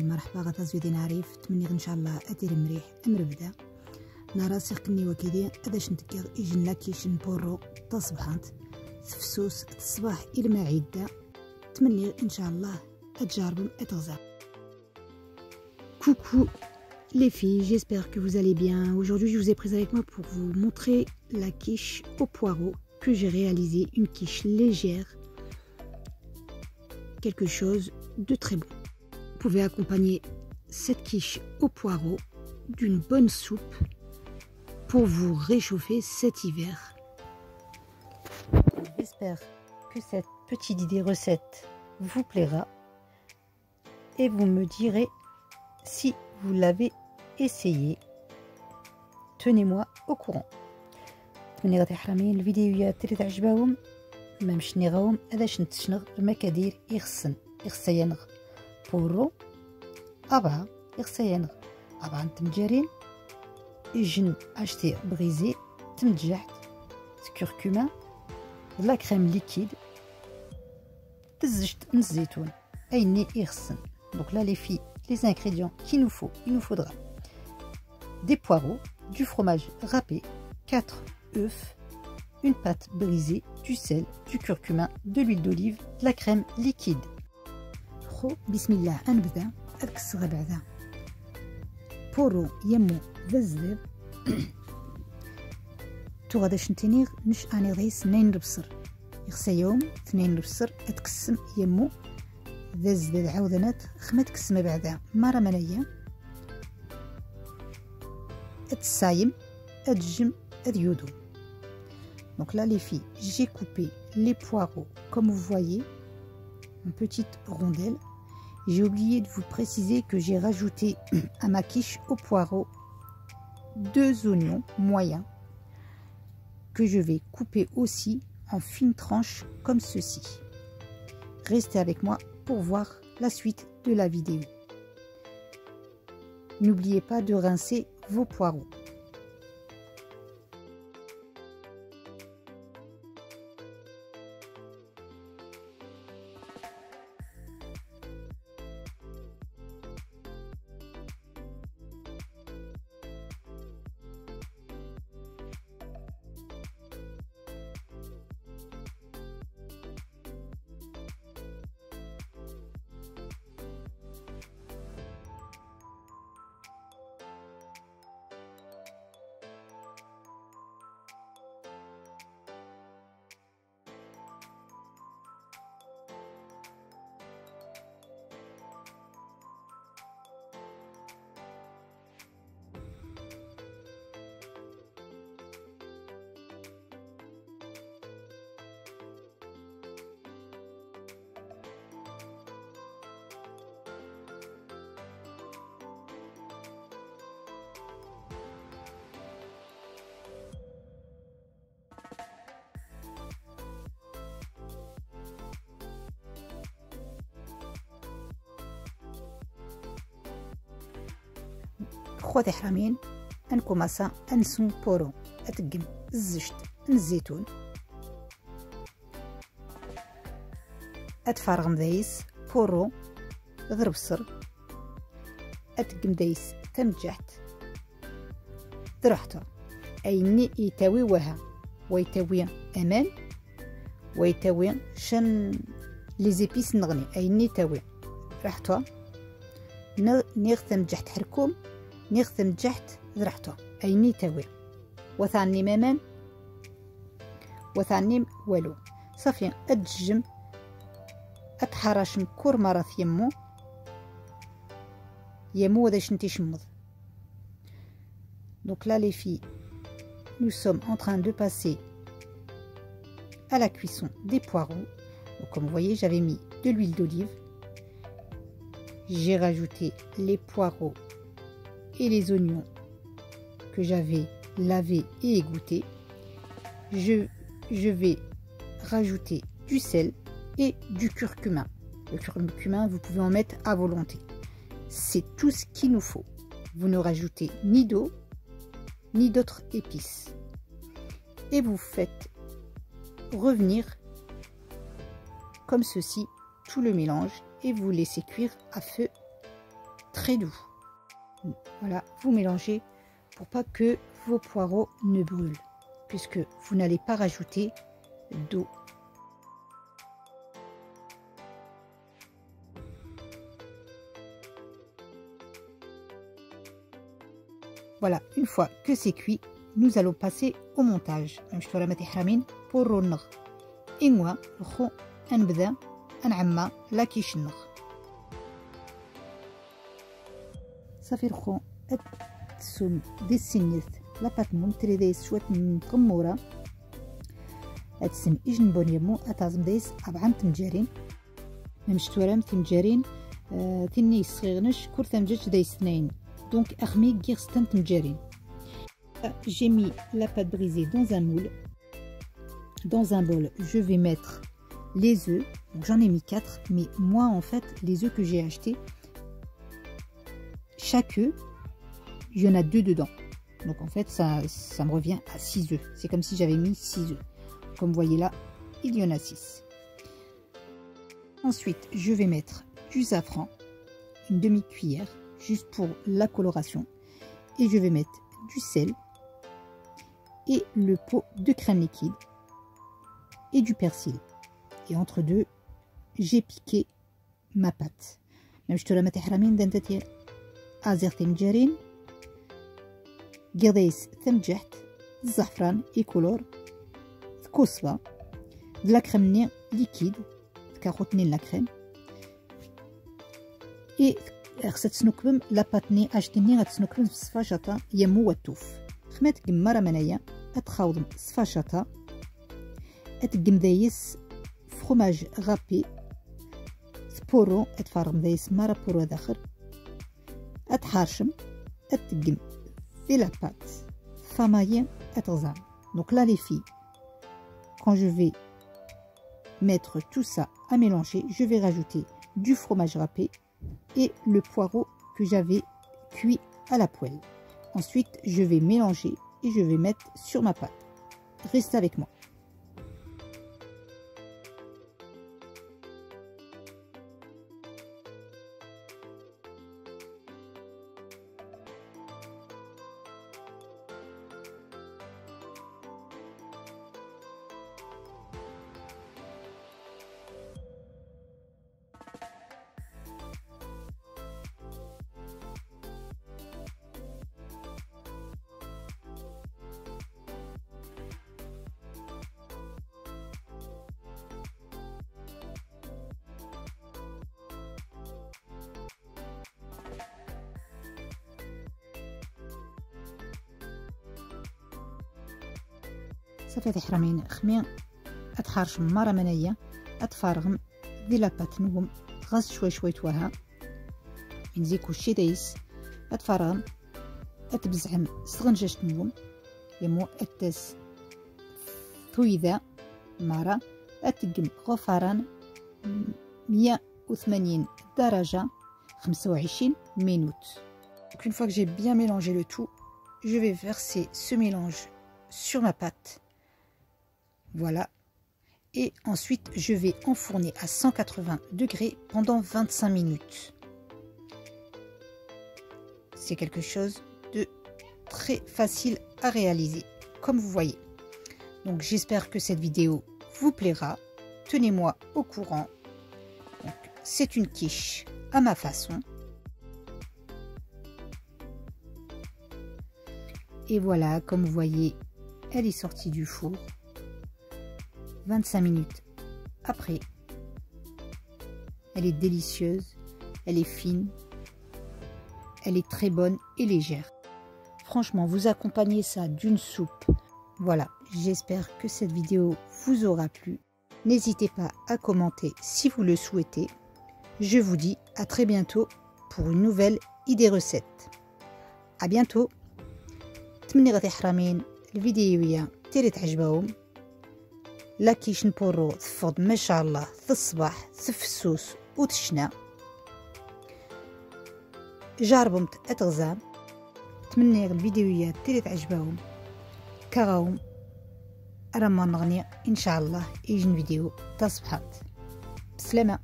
مرحبا غتازويدي نعرف تمني ان شاء الله ادير مريح امر بدا نرى سيقني وكيدي اداش نتكيغ يجن لاكيشن بورو تصبحات تفسوس الصباح الى ما عيدا تمني ان شاء الله اتجارب اتغزا. Coucou les filles, j'espère que vous allez bien. Aujourd'hui je vous ai prise avec moi pour vous montrer la quiche au poireau que j'ai réalisée, une quiche légère, quelque chose de très bon. Vous pouvez accompagner cette quiche au poireau d'une bonne soupe pour vous réchauffer cet hiver. J'espère que cette petite idée recette vous plaira et vous me direz si vous l'avez essayé. Tenez-moi au courant. تمني غادي حرامين الفيديوهات اللي تعجبهم ما مشني غاهم اداش نتشنغ المكادير يخصن ينغ بورو أبعة ينغ أبعة نتمجارين يجن أشتي بغيزي تمجحت كركما لا كريم ليكيد تزجت من الزيتون أيني يخصن. Donc là les filles, les ingrédients qu'il nous faut, il nous faudra des poireaux, du fromage râpé, 4 œufs, une pâte brisée, du sel, du curcuma, de l'huile d'olive, de la crème liquide. بسم الله نبدا الكسغه بعدا بورو يمو فزذب تو غادا شنتينيغ نش اني غيس نين ربصر يخسا يوم 2 ربصر اتكسم يمو فزذب عاودنات خمت كسمه بعدا مره منيه اتسايم اتجم اديودو. Donc là les filles, j'ai coupé les poireaux comme vous voyez en petites rondelles. J'ai oublié de vous préciser que j'ai rajouté à ma quiche au poireau 2 oignons moyens que je vais couper aussi en fines tranches comme ceci. Restez avec moi pour voir la suite de la vidéo. N'oubliez pas de rincer vos poireaux. خواتي حرامين انكماسا انسون بورو اتقم الزجت الزيتون اتفارغ مدايس بورو ضرب السر اتقم دايس تمجحت درحته ايني يتاوي وها ويتاوي امان ويتاوي شن لي زيبيس نغني ايني تاوي رحتها نيغ تمجحت حركوم نيختم جحت ذرحته أيني تاوي وثاني مامان وثاني والو صافي أتجم أتحرشم كور مرة يمو وذا شنتي شمض. Donc là les filles, nous sommes en train de passer à la cuisson des poireaux. Donc comme vous voyez j'avais mis de l'huile d'olive, j'ai rajouté les poireaux et les oignons que j'avais lavés et égouttés. Je vais rajouter du sel et du curcuma. Le curcuma, vous pouvez en mettre à volonté. C'est tout ce qu'il nous faut. Vous ne rajoutez ni d'eau ni d'autres épices. Et vous faites revenir comme ceci tout le mélange et vous laissez cuire à feu très doux. Voilà, vous mélangez pour pas que vos poireaux ne brûlent, puisque vous n'allez pas rajouter d'eau. Voilà, une fois que c'est cuit, nous allons passer au montage. pour الرنغ. إنوا الخو نبدا نعمى لا كيشنغ. صافي الخو تسوم دي السنيث لا باتنوم تري دايس شوات مقمورة اتسم إجن بونيمو اتازم دايس أبعام تمجارين ممشتورام تمجارين تني صغيرنش كور تمجاج دايس اثنين دونك أخمي كيغستان تمجارين. J'ai mis la pâte brisée dans un moule. Dans un bol, je vais mettre les œufs. J'en ai mis 4, mais moi en fait, les œufs que j'ai achetés, chaque œuf, il y en a 2 dedans. Donc en fait, ça me revient à 6 œufs. C'est comme si j'avais mis 6 œufs. Comme vous voyez là, il y en a 6. Ensuite, je vais mettre du safran, une demi-cuillère, juste pour la coloration. Et je vais mettre du sel et le pot de crème liquide et du persil. Et entre deux, j'ai piqué ma pâte. Même je te la mets حرامين دنتي ازرتي مجارين قديس ثمجحت الزعفران ايكولور كوسبا de la crème liquide كاخوتني لا كريم et خصها تسنكبم لا باتني اشتني غتسنكبم بصفاجطه يمو والتوف خمات كماره منايا اتخاوضم صفاشطه اتقم دايس فروماج غابي سبورو اتفارم دايس مارا بورو داخر اتحارشم اتقم في لا بات فامايين اتغزام. Donc là les filles, quand je vais mettre tout ça à mélanger, je vais rajouter du fromage râpé et le poireau que j'avais cuit à la poêle. Ensuite, je vais mélanger et je vais mettre sur ma pâte. Restez avec moi. صافي هادي حرامين خمي اتحرشم مره منايا اتفارغم دي لاباط نوم غاز شوي شوي توها نزيد كلشي دايس اتفارغم اتبزعم سغنجاش نوم يمو اتس ثويذا مره اتقم غفران 180 درجه 25 minutes. Donc une fois que j'ai bien mélangé le tout, je vais verser ce mélange sur ma pâte. Voilà. Et ensuite, je vais enfourner à 180 degrés pendant 25 minutes. C'est quelque chose de très facile à réaliser, comme vous voyez. Donc j'espère que cette vidéo vous plaira. Tenez-moi au courant. C'est une quiche à ma façon. Et voilà, comme vous voyez, elle est sortie du four 25 minutes après. Elle est délicieuse, elle est fine, elle est très bonne et légère. Franchement, vous accompagnez ça d'une soupe. Voilà, j'espère que cette vidéo vous aura plu. N'hésitez pas à commenter si vous le souhaitez. Je vous dis à très bientôt pour une nouvelle idée recette. À bientôt. تمني غادي حرامين الفيديوية تيري تعجبهم لا كيش نبورو تفض ما شاء الله في الصباح تفسوس وتشنا جاربهم اتغزام تمني الفيديوية تيري تعجبهم كراهم راما نغني ان شاء الله يجن فيديو تصبحات بسلامة.